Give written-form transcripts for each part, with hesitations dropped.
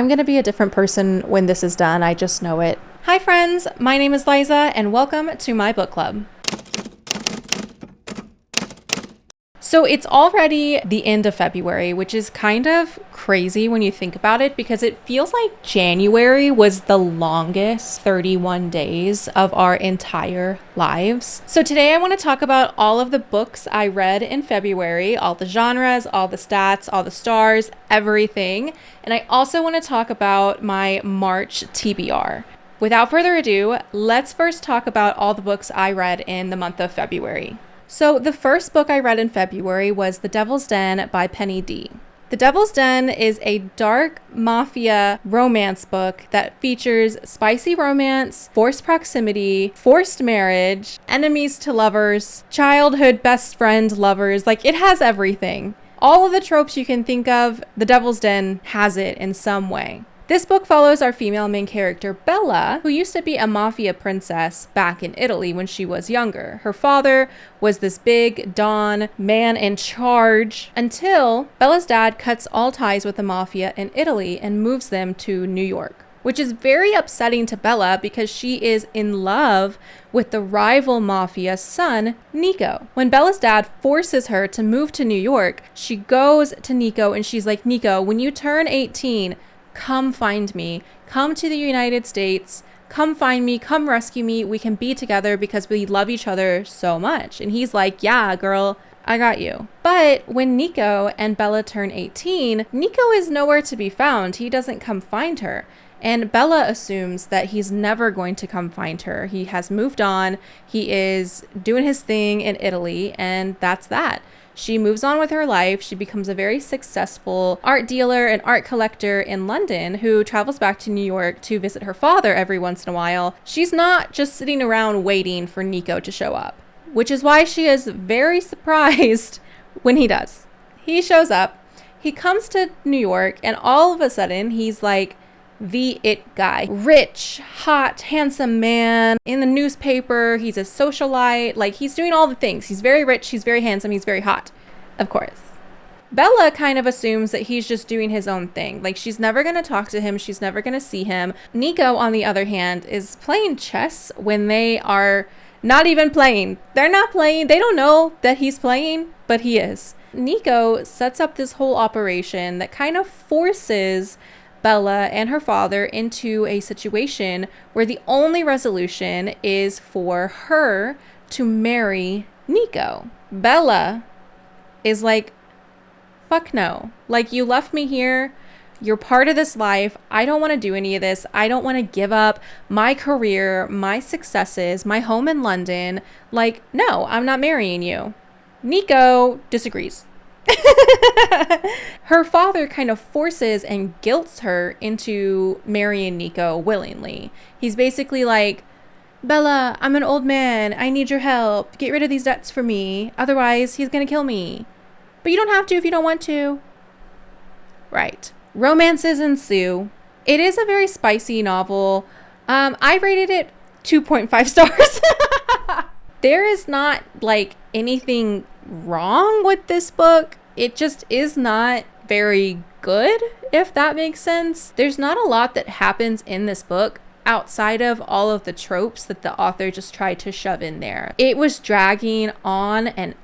I'm gonna be a different person when this is done. I just know it. Hi friends, my name is Liza and welcome to my book club. So it's already the end of February, which is kind of crazy when you think about it, because it feels like January was the longest 31 days of our entire lives. So today I want to talk about all of the books I read in February, all the genres, all the stats, all the stars, everything. And I also want to talk about my March TBR. Without further ado, let's first talk about all the books I read in the month of February. So the first book I read in February was The Devil's Den by Penny Dee. The Devil's Den is a dark mafia romance book that features spicy romance, forced proximity, forced marriage, enemies to lovers, childhood best friend lovers. Like, it has everything. All of the tropes you can think of, The Devil's Den has it in some way. This book follows our female main character, Bella, who used to be a mafia princess back in Italy when she was younger. Her father was this big Don man in charge until Bella's dad cuts all ties with the mafia in Italy and moves them to New York, which is very upsetting to Bella because she is in love with the rival mafia son, Nico. When Bella's dad forces her to move to New York, she goes to Nico and she's like, Nico, when you turn 18, come find me, come to the United States, come find me, come rescue me, we can be together because we love each other so much. And he's like, yeah, girl, I got you. But when Nico and Bella turn 18, Nico is nowhere to be found. He doesn't come find her. And Bella assumes that he's never going to come find her. He has moved on. He is doing his thing in Italy, and that's that. She moves on with her life. She becomes a very successful art dealer and art collector in London who travels back to New York to visit her father every once in a while. She's not just sitting around waiting for Nico to show up, which is why she is very surprised when he does. He shows up, he comes to New York, and all of a sudden he's like the it guy. Rich, hot, handsome man in the newspaper. He's a socialite. Like, he's doing all the things. He's very rich. He's very handsome. He's very hot. Of course. Bella kind of assumes that he's just doing his own thing. Like, she's never going to talk to him. She's never going to see him. Nico, on the other hand, is playing chess when they are not even playing. They're not playing. They don't know that he's playing, but he is. Nico sets up this whole operation that kind of forces Bella and her father into a situation where the only resolution is for her to marry Nico. Bella is like, fuck no. Like, you left me here. You're part of this life. I don't want to do any of this. I don't want to give up my career, my successes, my home in London. Like, no, I'm not marrying you. Nico disagrees. Her father kind of forces and guilts her into marrying Nico willingly. He's basically like, Bella, I'm an old man. I need your help. Get rid of these debts for me. Otherwise, he's going to kill me. But you don't have to if you don't want to. Right. Romances ensue. It is a very spicy novel. I rated it 2.5 stars. There is not like anything wrong with this book. It just is not very good, if that makes sense. There's not a lot that happens in this book outside of all of the tropes that the author just tried to shove in there. It was dragging on, and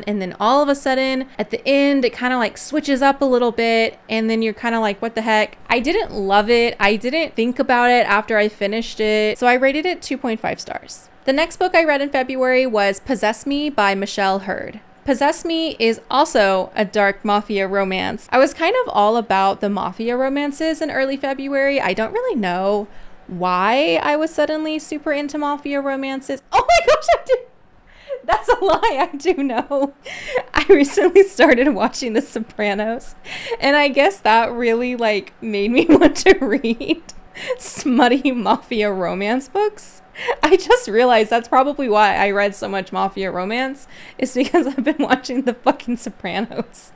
then all of a sudden at the end it kind of like switches up a little bit, and then you're kind of like, what the heck? I didn't love it. I didn't think about it after I finished it, so I rated it 2.5 stars. The next book I read in February was Possess Me by Michelle Hurd. Possess Me is also a dark mafia romance. I was kind of all about the mafia romances in early February. I don't really know why I was suddenly super into mafia romances. Oh my gosh, I do. That's a lie. I do know. I recently started watching The Sopranos, and I guess that really like made me want to read smutty mafia romance books. I just realized that's probably why I read so much mafia romance, is because I've been watching the fucking Sopranos.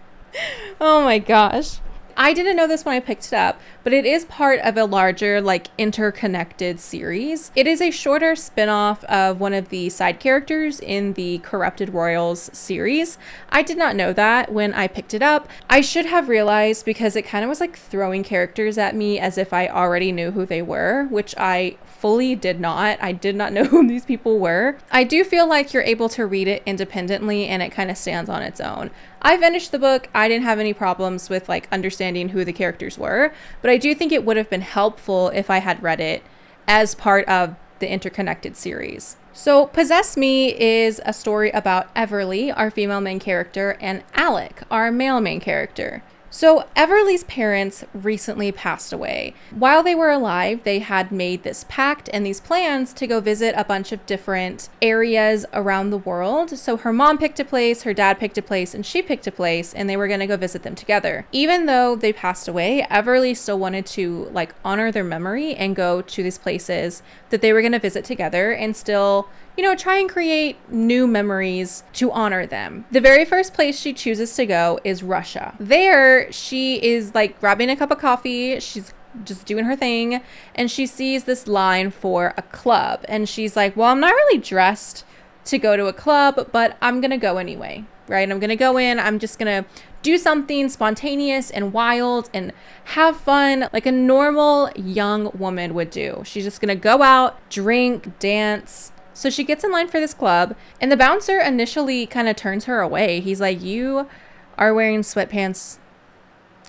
Oh my gosh. I didn't know this when I picked it up, but it is part of a larger, like, interconnected series. It is a shorter spin-off of one of the side characters in the Corrupted Royals series. I did not know that when I picked it up. I should have realized, because it kind of was like throwing characters at me as if I already knew who they were, which I fully did not. I did not know who these people were. I do feel like you're able to read it independently and it kind of stands on its own. I finished the book. I didn't have any problems with like understanding who the characters were, but I do think it would have been helpful if I had read it as part of the interconnected series. So Possess Me is a story about Everly, our female main character, and Alec, our male main character. So Everly's parents recently passed away. While they were alive, they had made this pact and these plans to go visit a bunch of different areas around the world. So her mom picked a place, her dad picked a place, and she picked a place, and they were going to go visit them together. Even though they passed away, Everly still wanted to like honor their memory and go to these places that they were going to visit together and still, you know, try and create new memories to honor them. The very first place she chooses to go is Russia. There, she is like grabbing a cup of coffee. She's just doing her thing. And she sees this line for a club. And she's like, well, I'm not really dressed to go to a club, but I'm going to go anyway, right? I'm going to go in. I'm just going to do something spontaneous and wild and have fun like a normal young woman would do. She's just going to go out, drink, dance. So she gets in line for this club, and the bouncer initially kind of turns her away. He's like, you are wearing sweatpants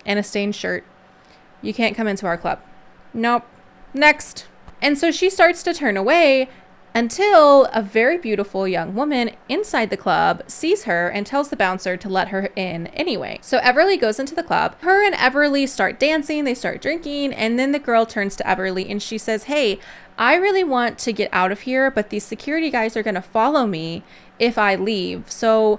and a stained shirt. You can't come into our club. Nope. Next. And so she starts to turn away until a very beautiful young woman inside the club sees her and tells the bouncer to let her in anyway. So Everly goes into the club. Her and Everly start dancing. They start drinking. And then the girl turns to Everly and she says, hey, I really want to get out of here, but these security guys are going to follow me if I leave. So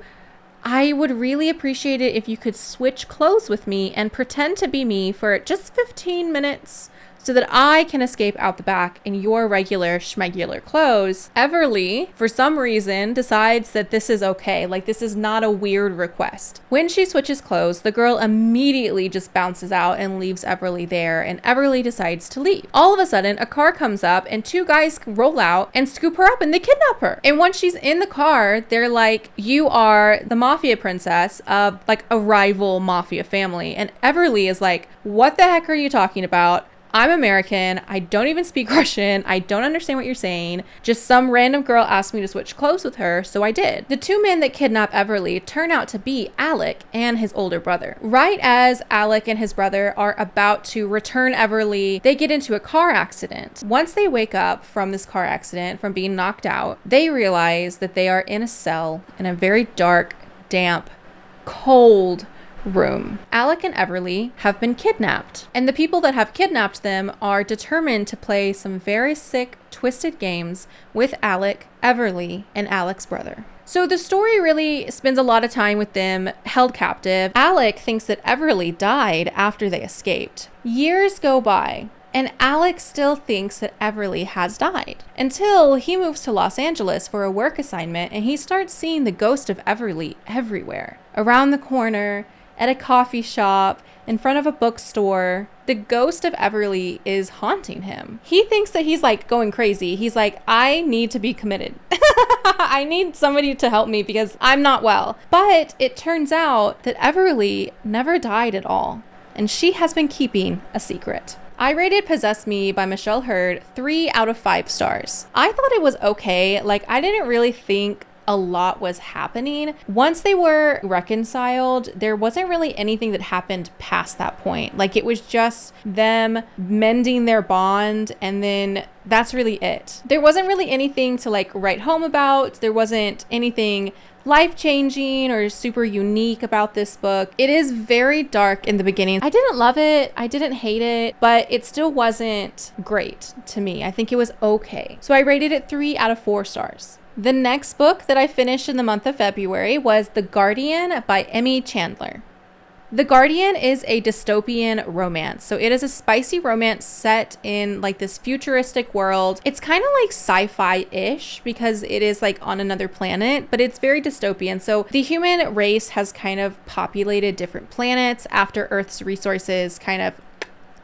I would really appreciate it if you could switch clothes with me and pretend to be me for just 15 minutes so that I can escape out the back in your regular schmegular clothes. Everly, for some reason, decides that this is okay. Like, this is not a weird request. When she switches clothes, the girl immediately just bounces out and leaves Everly there, and Everly decides to leave. All of a sudden, a car comes up and two guys roll out and scoop her up and they kidnap her. And once she's in the car, they're like, you are the Mafia princess of like a rival Mafia family. And Everly is like, what the heck are you talking about? I'm American. I don't even speak Russian. I don't understand what you're saying. Just some random girl asked me to switch clothes with her, so I did. The two men that kidnap Everly turn out to be Alec and his older brother. Right as Alec and his brother are about to return Everly, they get into a car accident. Once they wake up from this car accident, from being knocked out, they realize that they are in a cell in a very dark, damp, cold room. Alec and Everly have been kidnapped, and the people that have kidnapped them are determined to play some very sick, twisted games with Alec, Everly, and Alec's brother. So the story really spends a lot of time with them held captive. Alec thinks that Everly died after they escaped. Years go by, and Alec still thinks that Everly has died until he moves to Los Angeles for a work assignment, and he starts seeing the ghost of Everly everywhere. Around the corner, at a coffee shop, in front of a bookstore. The ghost of Everly is haunting him. He thinks that he's like going crazy. He's like, I need to be committed. I need somebody to help me because I'm not well. But it turns out that Everly never died at all, and she has been keeping a secret. I rated Possess Me by Michelle Hurd 3 out of 5 stars. I thought it was okay. Like, I didn't really think a lot was happening. Once they were reconciled, there wasn't really anything that happened past that point. Like, it was just them mending their bond, and then that's really it. There wasn't really anything to like write home about. There wasn't anything life-changing or super unique about this book. It is very dark in the beginning. I didn't love it. I didn't hate it, but it still wasn't great to me. I think it was okay. So I rated it 3 out of 4 stars. The next book that I finished in the month of February was The Guardian by Emmy Chandler. The Guardian is a dystopian romance. So it is a spicy romance set in like this futuristic world. It's kind of like sci-fi-ish because it is like on another planet, but it's very dystopian. So the human race has kind of populated different planets after Earth's resources kind of.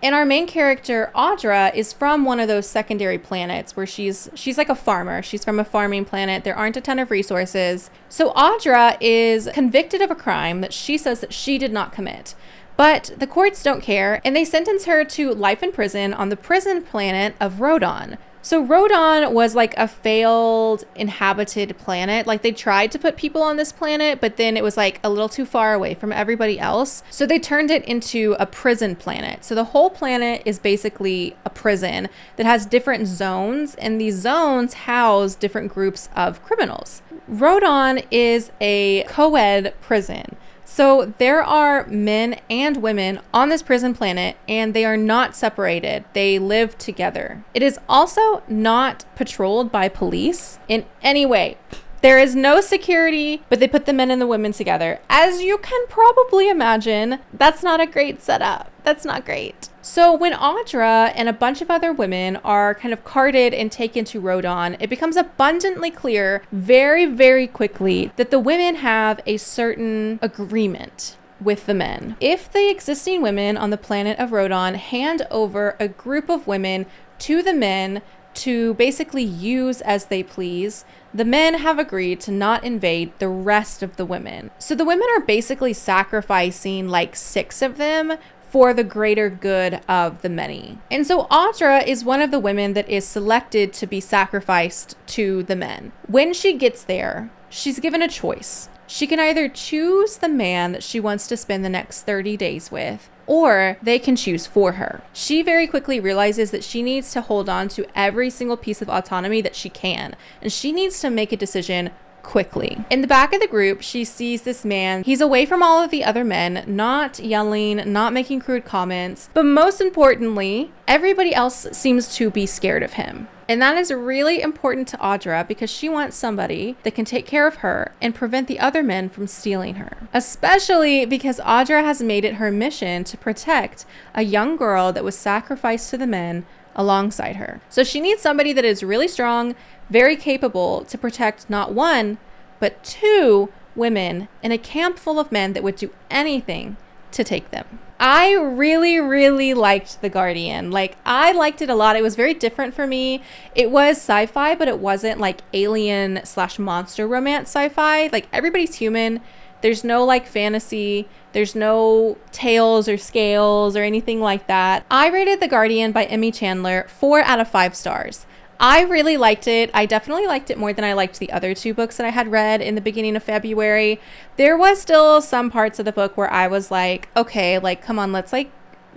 And our main character, Audra, is from one of those secondary planets where she's like a farmer. She's from a farming planet. There aren't a ton of resources. So Audra is convicted of a crime that she says that she did not commit. But the courts don't care, and they sentence her to life in prison on the prison planet of Rodon. So Rodon was like a failed inhabited planet. Like they tried to put people on this planet, but then it was like a little too far away from everybody else. So they turned it into a prison planet. So the whole planet is basically a prison that has different zones, and these zones house different groups of criminals. Rodon is a co-ed prison. So there are men and women on this prison planet, and they are not separated. They live together. It is also not patrolled by police in any way. There is no security, but they put the men and the women together. As you can probably imagine, that's not a great setup. That's not great. So when Audra and a bunch of other women are kind of carted and taken to Rodon, it becomes abundantly clear very, very quickly that the women have a certain agreement with the men. If the existing women on the planet of Rodon hand over a group of women to the men to basically use as they please, the men have agreed to not invade the rest of the women. So the women are basically sacrificing like 6 of them for the greater good of the many. And so Audra is one of the women that is selected to be sacrificed to the men. When she gets there, she's given a choice. She can either choose the man that she wants to spend the next 30 days with, or they can choose for her. She very quickly realizes that she needs to hold on to every single piece of autonomy that she can, and she needs to make a decision quickly. In the back of the group, she sees this man. He's away from all of the other men, not yelling, not making crude comments, but most importantly, everybody else seems to be scared of him. And that is really important to Audra because she wants somebody that can take care of her and prevent the other men from stealing her. Especially because Audra has made it her mission to protect a young girl that was sacrificed to the men alongside her. So she needs somebody that is really strong, very capable to protect not 1, but 2 women in a camp full of men that would do anything to take them. I really, really liked The Guardian. Like, I liked it a lot. It was very different for me. It was sci-fi, but it wasn't like alien/monster romance sci-fi. Like, everybody's human. There's no like fantasy. There's no tails or scales or anything like that. I rated The Guardian by Emmy Chandler 4 out of 5 stars. I really liked it. I definitely liked it more than I liked the other 2 books that I had read in the beginning of February. There was still some parts of the book where I was like, okay, like, come on, let's like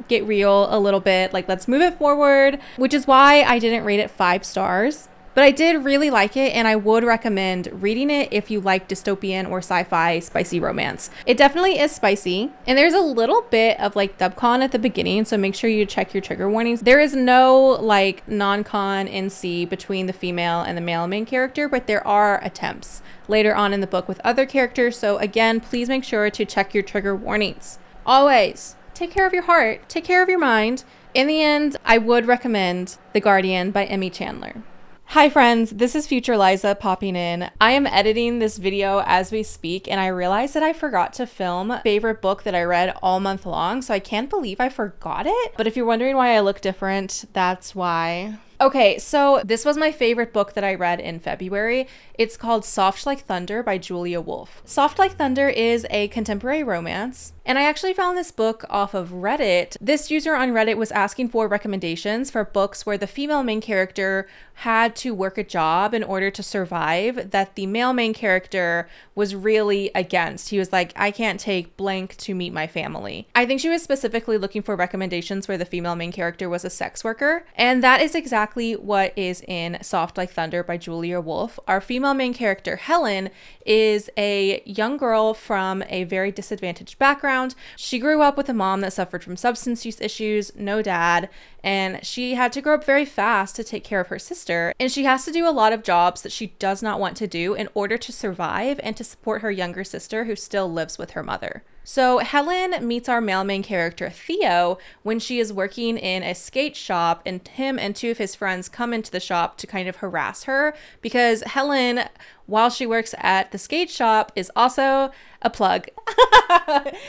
get real a little bit. Like, let's move it forward, which is why I didn't rate it 5 stars. But I did really like it, and I would recommend reading it if you like dystopian or sci-fi spicy romance. It definitely is spicy, and there's a little bit of like dubcon at the beginning, so make sure you check your trigger warnings. There is no like non-con NC between the female and the male main character, but there are attempts later on in the book with other characters, so again, please make sure to check your trigger warnings. Always, take care of your heart, take care of your mind. In the end, I would recommend The Guardian by Emmy Chandler. Hi friends, this is Future Liza popping in. I am editing this video as we speak, and I realized that I forgot to film favorite book that I read all month long, so I can't believe I forgot it. But if you're wondering why I look different, that's why. Okay, so this was my favorite book that I read in February. It's called Soft Like Thunder by Julia Wolf. Soft Like Thunder is a contemporary romance, and I actually found this book off of Reddit. This user on Reddit was asking for recommendations for books where the female main character had to work a job in order to survive that the male main character was really against. He was like, I can't take blank to meet my family. I think she was specifically looking for recommendations where the female main character was a sex worker, and that is exactly what is in Soft Like Thunder by Julia Wolf. Our female main character, Helen, is a young girl from a very disadvantaged background. She grew up with a mom that suffered from substance use issues, no dad, and she had to grow up very fast to take care of her sister. And she has to do a lot of jobs that she does not want to do in order to survive and to support her younger sister who still lives with her mother. So Helen meets our male main character, Theo, when she is working in a skate shop, and him and two of his friends come into the shop to kind of harass her because Helen, while she works at the skate shop, is also a plug.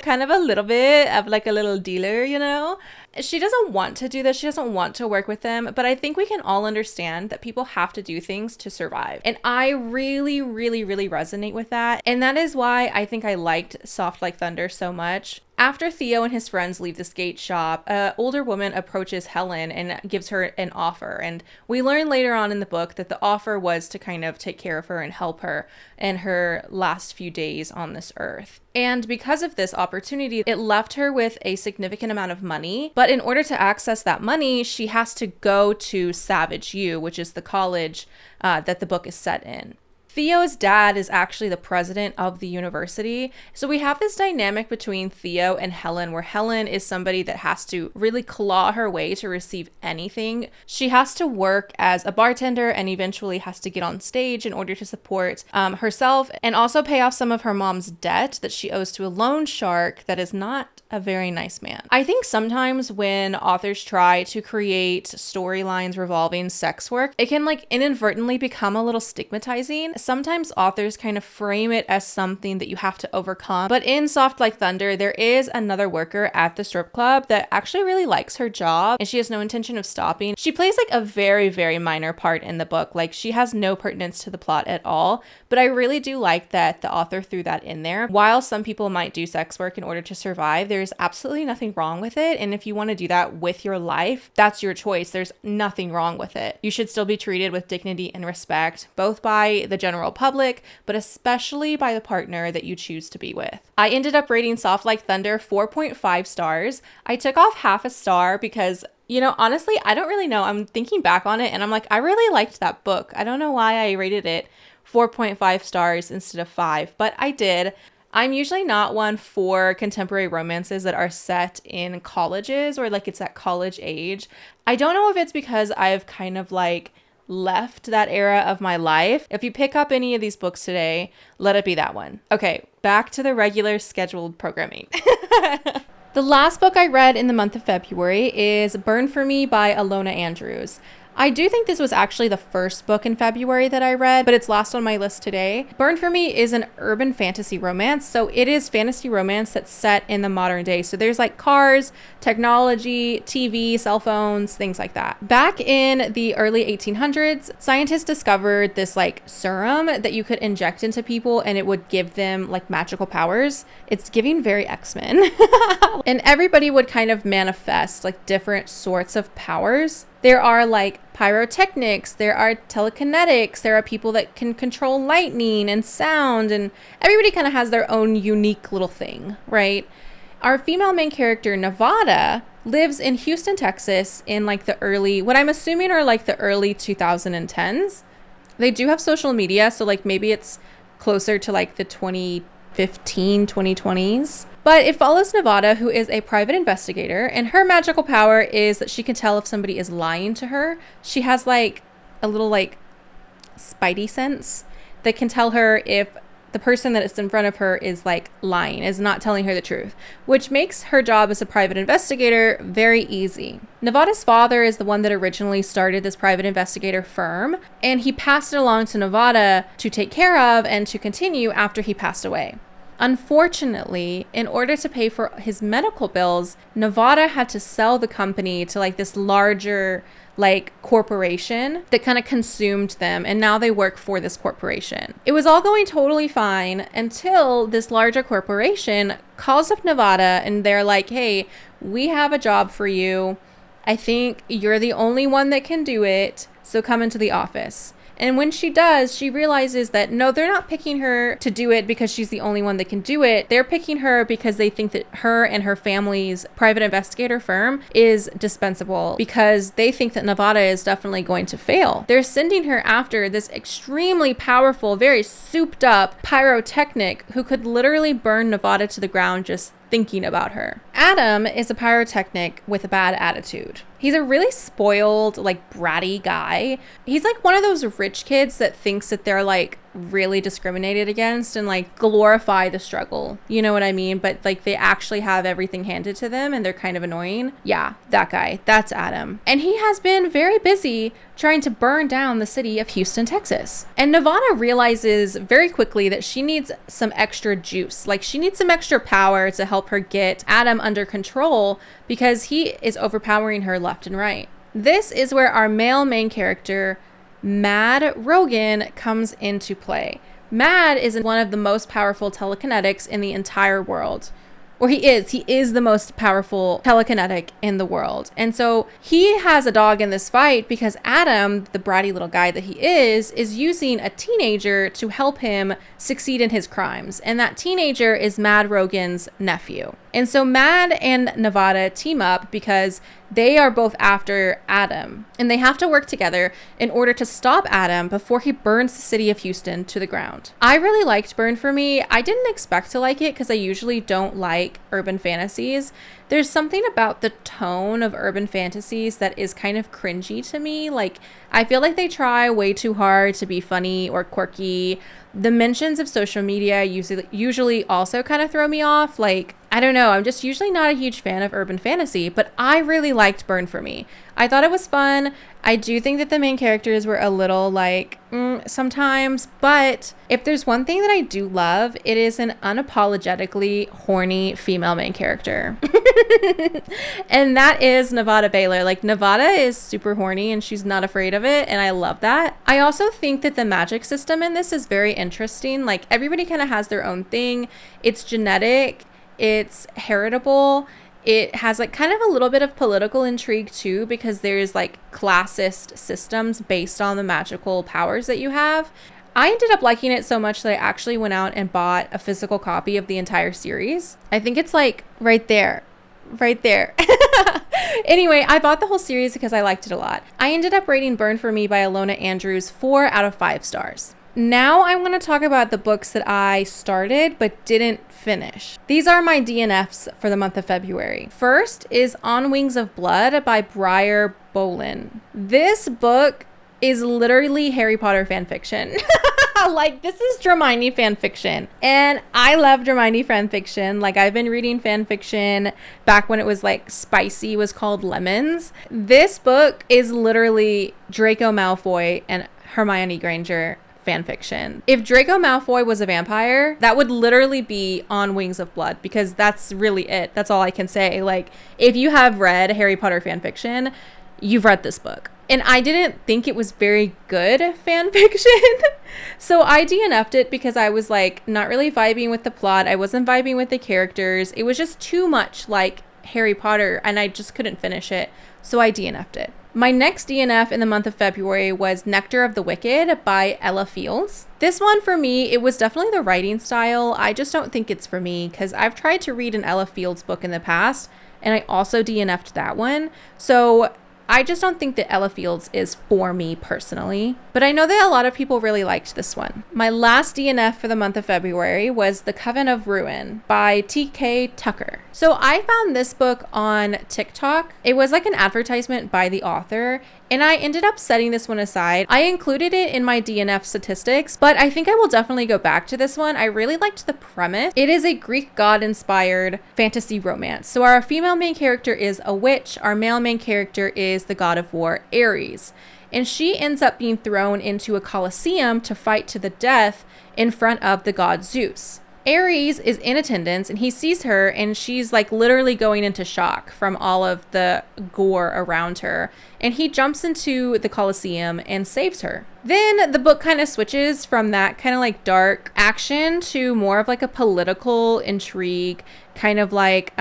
Kind of a little bit of like a little dealer, you know? She doesn't want to do this. She doesn't want to work with them, but I think we can all understand that people have to do things to survive. And I really, really, really resonate with that. And that is why I think I liked Soft Like Thunder so much. After Theo and his friends leave the skate shop, an older woman approaches Helen and gives her an offer. And we learn later on in the book that the offer was to kind of take care of her and help her in her last few days on this earth. And because of this opportunity, it left her with a significant amount of money. But in order to access that money, she has to go to Savage U, which is the college that the book is set in. Theo's dad is actually the president of the university. So we have this dynamic between Theo and Helen, where Helen is somebody that has to really claw her way to receive anything. She has to work as a bartender and eventually has to get on stage in order to support herself and also pay off some of her mom's debt that she owes to a loan shark that is not a very nice man. I think sometimes when authors try to create storylines revolving sex work, it can like inadvertently become a little stigmatizing. Sometimes authors kind of frame it as something that you have to overcome. But in Soft Like Thunder, there is another worker at the strip club that actually really likes her job and she has no intention of stopping. She plays like a very, very minor part in the book. Like she has no pertinence to the plot at all. But I really do like that the author threw that in there. While some people might do sex work in order to survive, there's absolutely nothing wrong with it. And if you want to do that with your life, that's your choice. There's nothing wrong with it. You should still be treated with dignity and respect, both by the general public, but especially by the partner that you choose to be with. I ended up rating Soft Like Thunder 4.5 stars. I took off half a star because, you know, honestly, I don't really know. I'm thinking back on it and I'm like, I really liked that book. I don't know why I rated it 4.5 stars instead of 5, but I did. I'm usually not one for contemporary romances that are set in colleges or like it's at college age. I don't know if it's because I've kind of like left that era of my life. If you pick up any of these books today, let it be that one. Okay, back to the regular scheduled programming. The last book I read in the month of February is Burn For Me by Ilona Andrews. I do think this was actually the first book in February that I read, but it's last on my list today. Burn For Me is an urban fantasy romance, so it is fantasy romance that's set in the modern day. So there's like cars, technology, TV, cell phones, things like that. Back in the early 1800s, scientists discovered this like serum that you could inject into people and it would give them like magical powers. It's giving very X-Men. And everybody would kind of manifest like different sorts of powers. There are like pyrotechnics, there are telekinetics, there are people that can control lightning and sound, and everybody kind of has their own unique little thing, right? Our female main character, Nevada, lives in Houston, Texas in like the early, what I'm assuming are like the early 2010s. They do have social media, so like maybe it's closer to like the 2015, 2020s. But it follows Nevada, who is a private investigator, and her magical power is that she can tell if somebody is lying to her. She has like a little like spidey sense that can tell her if the person that is in front of her is like lying, is not telling her the truth, which makes her job as a private investigator very easy. Nevada's father is the one that originally started this private investigator firm, and he passed it along to Nevada to take care of and to continue after he passed away. Unfortunately, in order to pay for his medical bills, Nevada had to sell the company to like this larger like corporation that kind of consumed them, and now they work for this corporation. It was all going totally fine until this larger corporation calls up Nevada and they're like, hey, we have a job for you. I think you're the only one that can do it, so come into the office. And when she does, she realizes that no, they're not picking her to do it because she's the only one that can do it. They're picking her because they think that her and her family's private investigator firm is dispensable, because they think that Nevada is definitely going to fail. They're sending her after this extremely powerful, very souped up pyrotechnic who could literally burn Nevada to the ground just thinking about her. Adam is a pyrotechnic with a bad attitude. He's a really spoiled, like bratty guy. He's like one of those rich kids that thinks that they're like really discriminated against and like glorify the struggle. You know what I mean? But like they actually have everything handed to them and they're kind of annoying. Yeah, that guy. That's Adam. And he has been very busy trying to burn down the city of Houston, Texas. And Nevada realizes very quickly that she needs some extra juice. Like she needs some extra power to help her get Adam under control because he is overpowering her left and right. This is where our male main character, Mad Rogan, comes into play. Mad is one of the most powerful telekinetics in the entire world. Or he is the most powerful telekinetic in the world. And so he has a dog in this fight because Adam, the bratty little guy that he is using a teenager to help him succeed in his crimes. And that teenager is Mad Rogan's nephew. And so Mad and Nevada team up because they are both after Adam. And they have to work together in order to stop Adam before he burns the city of Houston to the ground. I really liked Burn For Me. I didn't expect to like it because I usually don't like urban fantasies. There's something about the tone of urban fantasies that is kind of cringy to me. Like, I feel like they try way too hard to be funny or quirky. The mentions of social media usually also kind of throw me off. Like, I don't know. I'm just usually not a huge fan of urban fantasy, but I really liked Burn For Me. I thought it was fun. I do think that the main characters were a little like sometimes, but if there's one thing that I do love, it is an unapologetically horny female main character. And that is Nevada Baylor. Like, Nevada is super horny and she's not afraid of it, and I love that. I also think that the magic system in this is very interesting. Like, everybody kind of has their own thing. It's genetic, it's heritable. It has like kind of a little bit of political intrigue too, because there's like classist systems based on the magical powers that you have. I ended up liking it so much that I actually went out and bought a physical copy of the entire series. I think it's like right there. Anyway, I bought the whole series because I liked it a lot. I ended up rating Burn For Me by Ilona Andrews 4 out of 5 stars. Now I want to talk about the books that I started but didn't finish. These are my DNFs for the month of February. First is On Wings of Blood by Briar Bolin. This book is literally Harry Potter fan fiction. Like, this is dramione fan fiction, and I love dramione fan fiction. Like, I've been reading fan fiction back when it was like spicy was called Lemons. This book is literally Draco Malfoy and Hermione Granger fan fiction. If Draco Malfoy was a vampire, that would literally be On Wings of Blood, because that's really it. That's all I can say. Like, if you have read Harry Potter fan fiction, you've read this book. And I didn't think it was very good fan fiction. So I DNF'd it because I was like not really vibing with the plot. I wasn't vibing with the characters. It was just too much like Harry Potter and I just couldn't finish it. So I DNF'd it. My next DNF in the month of February was Nectar of the Wicked by Ella Fields. This one for me, it was definitely the writing style. I just don't think it's for me because I've tried to read an Ella Fields book in the past and I also DNF'd that one. So I just don't think that Ella Fields is for me personally, but I know that a lot of people really liked this one. My last DNF for the month of February was The Coven of Ruin by T.K. Tucker. So I found this book on TikTok. It was like an advertisement by the author, and I ended up setting this one aside. I included it in my DNF statistics, but I think I will definitely go back to this one. I really liked the premise. It is a Greek god-inspired fantasy romance. So our female main character is a witch. Our male main character is the god of war, Ares. And she ends up being thrown into a coliseum to fight to the death in front of the god Zeus. Ares is in attendance and he sees her and she's like literally going into shock from all of the gore around her. And he jumps into the Colosseum and saves her. Then the book kind of switches from that kind of like dark action to more of like a political intrigue, kind of like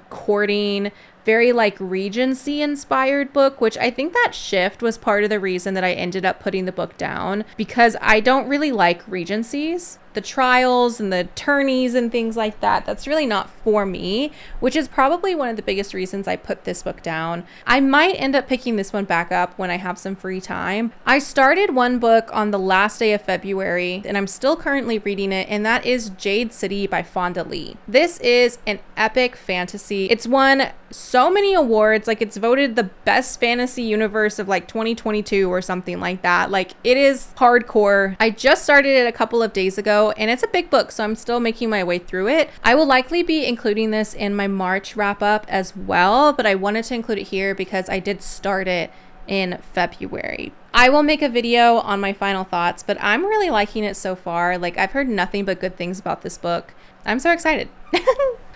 courting, very like Regency inspired book, which I think that shift was part of the reason that I ended up putting the book down, because I don't really like Regencies. the trials and the attorneys and things like that. That's really not for me, which is probably one of the biggest reasons I put this book down. I might end up picking this one back up when I have some free time. I started one book on the last day of February, and I'm still currently reading it, and that is Jade City by Fonda Lee. This is an epic fantasy. It's won so many awards. Like, it's voted the best fantasy universe of like 2022 or something like that. Like, it is hardcore. I just started it a couple of days ago, and it's a big book, so I'm still making my way through it. I will likely be including this in my March wrap up as well, but I wanted to include it here because I did start it in February. I will make a video on my final thoughts, but I'm really liking it so far. Like, I've heard nothing but good things about this book. I'm so excited.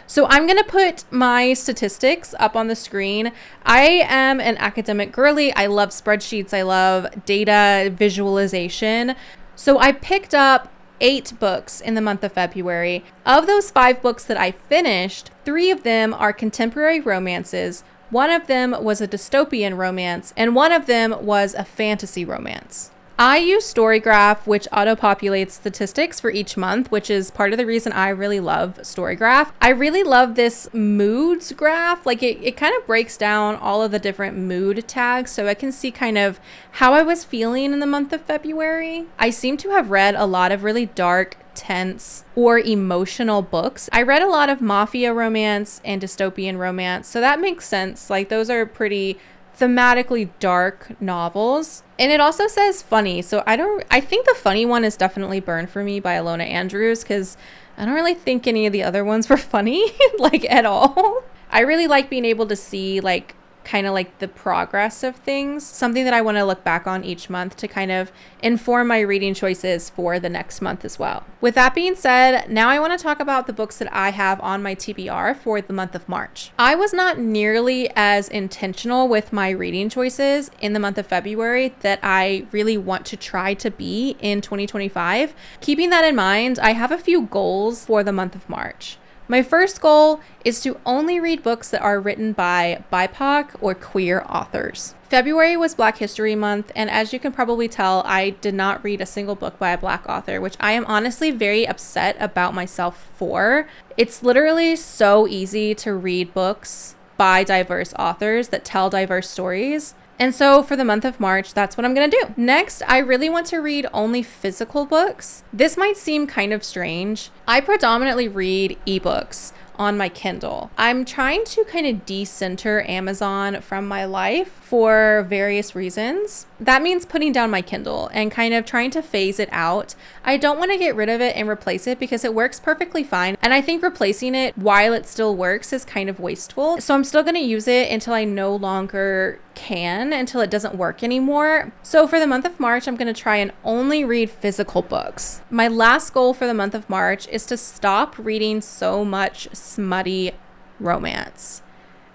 So I'm going to put my statistics up on the screen. I am an academic girly. I love spreadsheets. I love data visualization. So I picked up 8 books in the month of February. Of those 5 books that I finished, 3 of them are contemporary romances. One of them was a dystopian romance, and one of them was a fantasy romance. I use Storygraph, which auto-populates statistics for each month, which is part of the reason I really love Storygraph. I really love this moods graph. Like, it kind of breaks down all of the different mood tags, so I can see kind of how I was feeling in the month of February. I seem to have read a lot of really dark, tense, or emotional books. I read a lot of Mafia romance and dystopian romance, so that makes sense. Like, those are pretty thematically dark novels. And it also says funny, so I think the funny one is definitely Burn for Me by Ilona Andrews, because I don't really think any of the other ones were funny, like, at all. I really like being able to see, like, kind of like the progress of things, something that I want to look back on each month to kind of inform my reading choices for the next month as well. With that being said, now I want to talk about the books that I have on my TBR for the month of March. I was not nearly as intentional with my reading choices in the month of February that I really want to try to be in 2025. Keeping that in mind, I have a few goals for the month of March. My first goal is to only read books that are written by BIPOC or queer authors. February was Black History Month, and as you can probably tell, I did not read a single book by a Black author, which I am honestly very upset about myself for. It's literally so easy to read books by diverse authors that tell diverse stories. And so for the month of March, that's what I'm going to do. Next, I really want to read only physical books. This might seem kind of strange. I predominantly read ebooks on my Kindle. I'm trying to kind of decenter Amazon from my life for various reasons. That means putting down my Kindle and kind of trying to phase it out. I don't want to get rid of it and replace it because it works perfectly fine. And I think replacing it while it still works is kind of wasteful. So I'm still going to use it until I no longer can, until it doesn't work anymore. So for the month of March, I'm going to try and only read physical books. My last goal for the month of March is to stop reading so much smutty romance.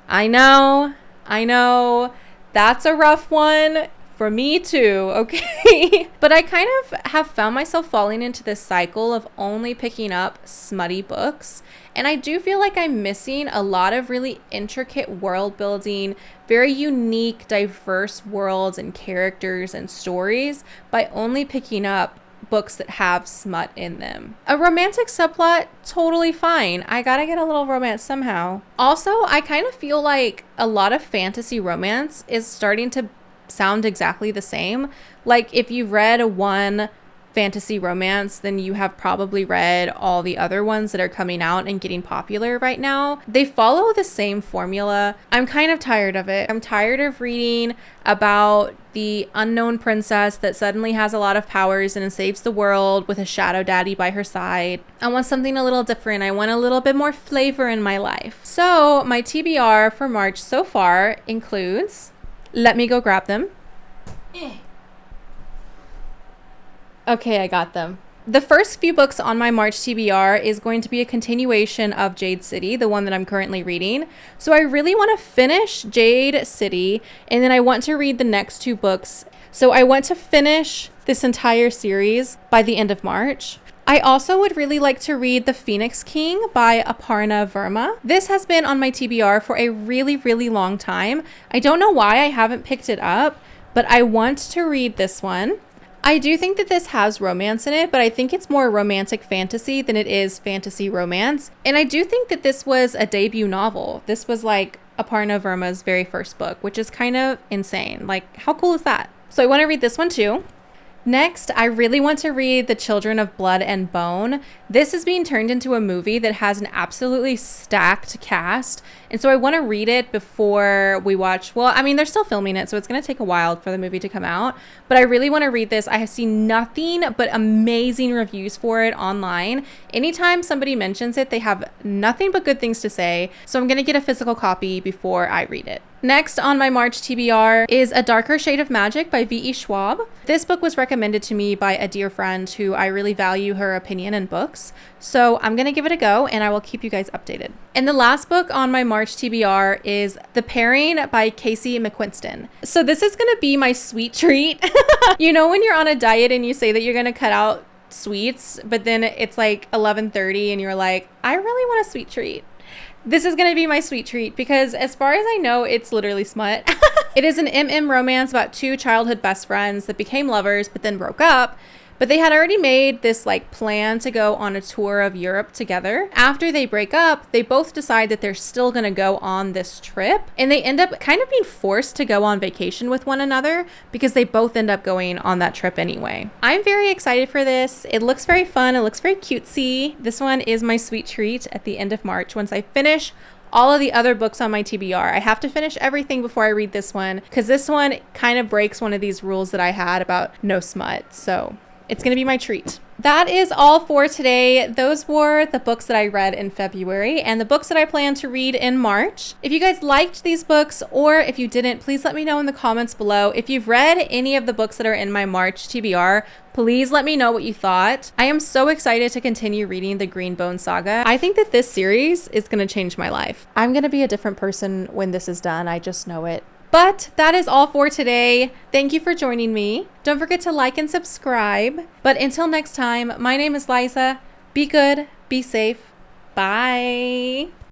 I know, that's a rough one. For me too, okay? But I kind of have found myself falling into this cycle of only picking up smutty books. And I do feel like I'm missing a lot of really intricate world building, very unique, diverse worlds and characters and stories by only picking up books that have smut in them. A romantic subplot, totally fine. I gotta get a little romance somehow. Also, I kind of feel like a lot of fantasy romance is starting to sound exactly the same. Like, if you've read one fantasy romance, then you have probably read all the other ones that are coming out and getting popular right now. They follow the same formula. I'm kind of tired of it. I'm tired of reading about the unknown princess that suddenly has a lot of powers and saves the world with a shadow daddy by her side. I want something a little different. I want a little bit more flavor in my life. So my TBR for March so far includes, let me go grab them. Okay, I got them. The first few books on my March TBR is going to be a continuation of Jade City, the one that I'm currently reading. So I really want to finish Jade City, and then I want to read the next 2 books. So I want to finish this entire series by the end of March. I also would really like to read The Phoenix King by Aparna Verma. This has been on my TBR for a really, really long time. I don't know why I haven't picked it up, but I want to read this one. I do think that this has romance in it, but I think it's more romantic fantasy than it is fantasy romance. And I do think that this was a debut novel. This was like Aparna Verma's very first book, which is kind of insane. Like, how cool is that? So I want to read this one too. Next, I really want to read The Children of Blood and Bone. This is being turned into a movie that has an absolutely stacked cast. And so I want to read it before we watch. Well, I mean, they're still filming it, so it's going to take a while for the movie to come out. But I really want to read this. I have seen nothing but amazing reviews for it online. Anytime somebody mentions it, they have nothing but good things to say. So I'm going to get a physical copy before I read it. Next on my March TBR is A Darker Shade of Magic by V.E. Schwab. This book was recommended to me by a dear friend who I really value her opinion in books. So I'm going to give it a go and I will keep you guys updated. And the last book on my March TBR is The Pairing by Casey McQuiston. So this is going to be my sweet treat. You know when you're on a diet and you say that you're going to cut out sweets, but then it's like 11:30 and you're like, I really want a sweet treat. This is going to be my sweet treat because as far as I know, it's literally smut. It is an MM romance about two childhood best friends that became lovers but then broke up. But they had already made this like plan to go on a tour of Europe together. After they break up, they both decide that they're still going to go on this trip. And they end up kind of being forced to go on vacation with one another because they both end up going on that trip anyway. I'm very excited for this. It looks very fun. It looks very cutesy. This one is my sweet treat at the end of March once I finish all of the other books on my TBR. I have to finish everything before I read this one because this one kind of breaks one of these rules that I had about no smut. So it's going to be my treat. That is all for today. Those were the books that I read in February and the books that I plan to read in March. If you guys liked these books or if you didn't, please let me know in the comments below. If you've read any of the books that are in my March TBR, please let me know what you thought. I am so excited to continue reading the Greenbone saga. I think that this series is going to change my life. I'm going to be a different person when this is done. I just know it. But that is all for today. Thank you for joining me. Don't forget to like and subscribe. But until next time, my name is Liza. Be good, be safe. Bye.